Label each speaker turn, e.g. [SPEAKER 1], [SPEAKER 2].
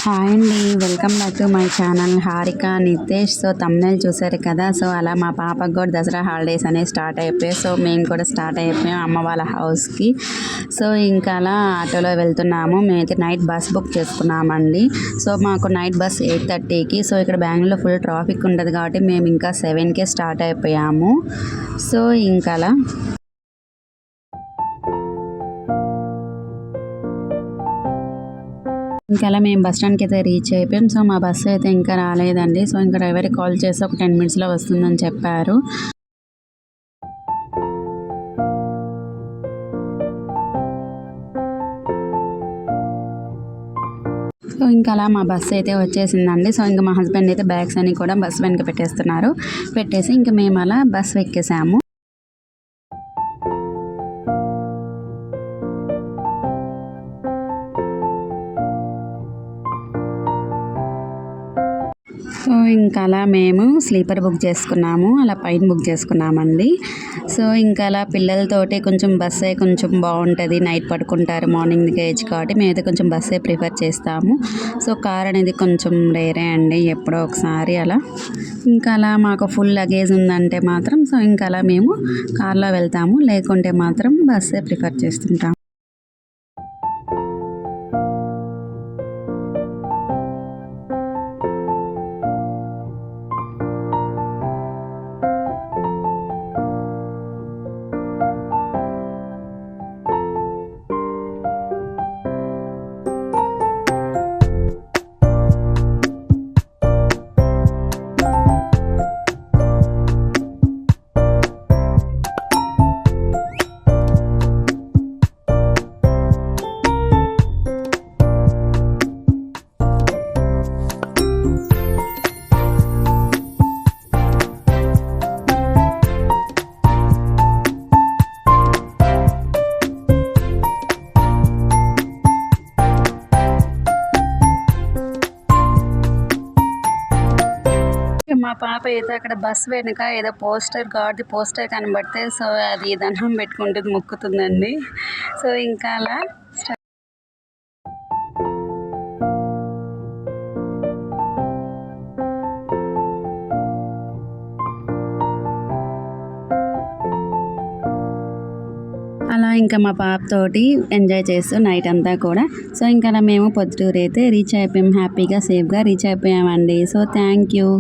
[SPEAKER 1] Hi అండి, welcome back to my channel Harika Nitesh. So thumbnail చూసారు కదా. సో అలా మా పాపకు కూడా దసరా హాలిడేస్ అనేవి స్టార్ట్ అయిపోయాయి. సో మేము కూడా స్టార్ట్ అయిపోయాం అమ్మ వాళ్ళ హౌస్కి. సో ఇంకా అలా ఆటోలో వెళ్తున్నాము. మేమైతే నైట్ బస్ బుక్ చేసుకున్నామండి. సో మాకు నైట్ బస్ 8:30కి. సో ఇక్కడ బెంగళూరులో ఫుల్ ట్రాఫిక్ ఉంటుంది కాబట్టి మేము ఇంకా 7కే స్టార్ట్ అయిపోయాము. సో ఇంకా అలా ఇంకా అలా మేము బస్ స్టాండ్కి అయితే రీచ్ అయిపోయాం. సో మా బస్సు అయితే ఇంకా రాలేదండి. సో ఇంకా డ్రైవర్కి కాల్ చేసి ఒక 10 మినిట్స్లో వస్తుందని చెప్పారు. సో ఇంకా అలా మా బస్సు అయితే వచ్చేసిందండి. సో ఇంకా మా హస్బెండ్ అయితే బ్యాగ్స్ అన్ని కూడా బస్సు వెనక పెట్టేసి ఇంకా మేము అలా బస్సు ఎక్కేసాము. సో ఇంకా అలా మేము స్లీపర్ బుక్ చేసుకున్నాము, అలా పైన బుక్ చేసుకున్నామండి. సో ఇంకా అలా పిల్లలతోటి కొంచెం బస్సే కొంచెం బాగుంటుంది, నైట్ పడుకుంటారు, మార్నింగ్కి ఏజ్ కాబట్టి మేమైతే కొంచెం బస్సే ప్రిఫర్ చేస్తాము. సో కార్ అనేది కొంచెం రేరే అండి, ఎప్పుడో ఒకసారి అలా. ఇంకా అలా మాకు ఫుల్ లగేజ్ ఉందంటే మాత్రం సో ఇంకా అలా మేము కార్లో వెళ్తాము, లేకుంటే మాత్రం బస్సే ప్రిఫర్ చేస్తుంటాము. మా పాప అయితే అక్కడ బస్ వెనుక ఏదో గాడి పోస్టర్ కనబడితే సో అది దండం పెట్టుకుంటుంది, మొక్కుతుందండి. సో ఇంకా అలా ఇంకా మా పాపతోటి ఎంజాయ్ చేస్తూ నైట్ అంతా కూడా. సో ఇంకా అలా మేము పొద్దుటూరు అయితే రీచ్ అయిపోయాం, హ్యాపీగా సేఫ్గా రీచ్ అయిపోయామండి. So thank you.